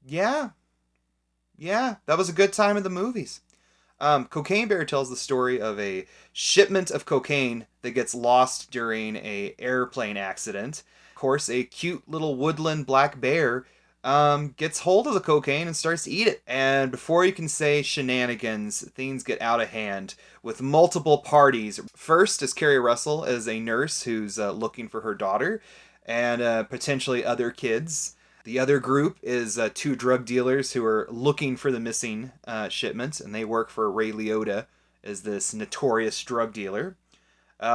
Yeah, yeah, that was a good time in the movies. Cocaine Bear tells the story of a shipment of cocaine that gets lost during a airplane accident. Of course, a cute little woodland black bear gets hold of the cocaine and starts to eat it. And before you can say shenanigans, things get out of hand with multiple parties. First is Carrie Russell as a nurse who's looking for her daughter and potentially other kids. The other group is two drug dealers who are looking for the missing shipment, and they work for Ray Liotta as this notorious drug dealer.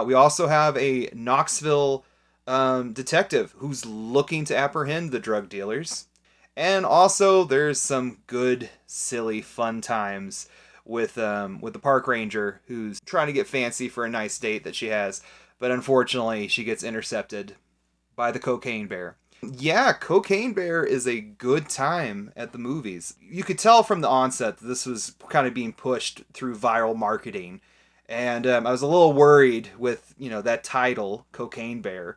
We also have a Knoxville detective who's looking to apprehend the drug dealers. And also, there's some good, silly, fun times with the park ranger who's trying to get fancy for a nice date that she has, but unfortunately, she gets intercepted by the cocaine bear. Yeah, Cocaine Bear is a good time at the movies. You could tell from the onset that this was kind of being pushed through viral marketing. And I was a little worried with, that title, Cocaine Bear,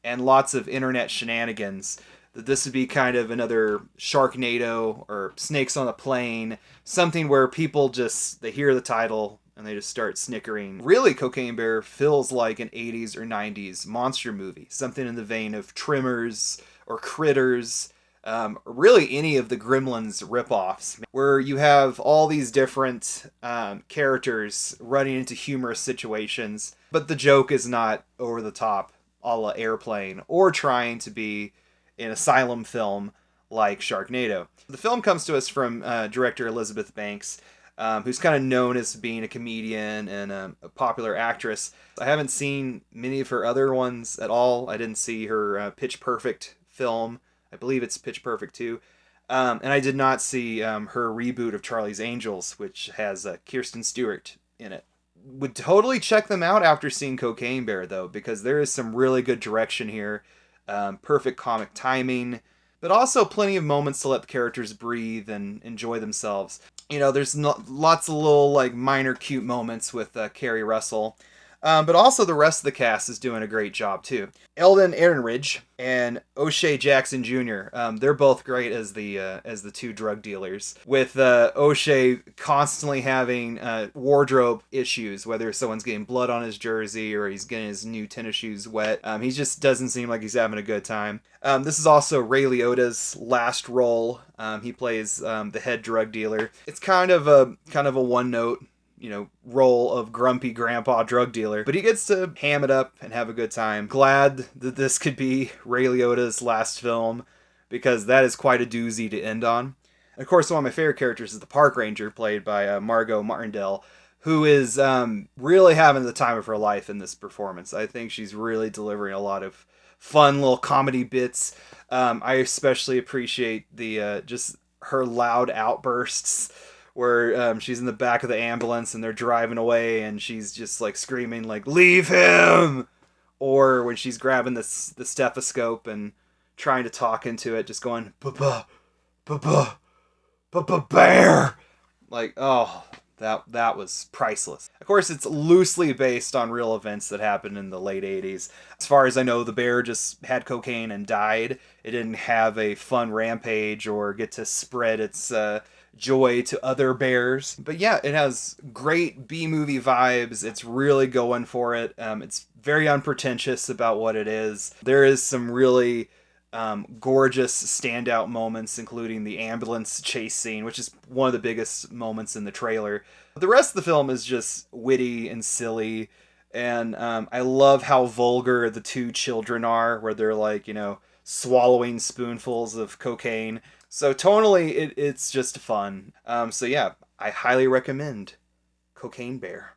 and lots of internet shenanigans, that this would be kind of another Sharknado or Snakes on a Plane, something where people just, they hear the title and they just start snickering. Really, Cocaine Bear feels like an 80s or 90s monster movie, something in the vein of Tremors or Critters, really any of the Gremlins ripoffs, where you have all these different characters running into humorous situations, but the joke is not over the top, a la Airplane, or trying to be an asylum film like Sharknado. The film comes to us from director Elizabeth Banks, who's kind of known as being a comedian and a popular actress. I haven't seen many of her other ones at all. I didn't see her Pitch Perfect film. I believe it's Pitch Perfect 2. And I did not see her reboot of Charlie's Angels, which has Kirsten Stewart in it. Would totally check them out after seeing Cocaine Bear, though, because there is some really good direction here, perfect comic timing, but also plenty of moments to let the characters breathe and enjoy themselves. There's lots of little like minor cute moments with Carrie Russell, but also the rest of the cast is doing a great job too. Eldon Ehrenreich and O'Shea Jackson Jr. They're both great as the two drug dealers. With O'Shea constantly having wardrobe issues, whether someone's getting blood on his jersey or he's getting his new tennis shoes wet. He just doesn't seem like he's having a good time. This is also Ray Liotta's last role. He plays the head drug dealer. It's kind of a one note role of grumpy grandpa drug dealer, but he gets to ham it up and have a good time. Glad that this could be Ray Liotta's last film, because that is quite a doozy to end on. And of course, one of my favorite characters is the park ranger, played by Margot Martindale, who is really having the time of her life in this performance. I think she's really delivering a lot of fun little comedy bits. I especially appreciate the just her loud outbursts where she's in the back of the ambulance and they're driving away and she's just like screaming like "Leave him!" Or when she's grabbing the stethoscope and trying to talk into it, just going "Ba ba ba bear!" Like, oh, that was priceless. Of course, it's loosely based on real events that happened in the late 80s. As far as I know, the bear just had cocaine and died. It didn't have a fun rampage or get to spread its joy to other bears. But yeah, it has great B movie vibes. It's really going for it. It's very unpretentious about what it is. There is some really gorgeous standout moments, including the ambulance chase scene, which is one of the biggest moments in the trailer. The rest of the film is just witty and silly, and I love how vulgar the two children are, where they're like, swallowing spoonfuls of cocaine. So tonally, it's just fun. So yeah, I highly recommend Cocaine Bear.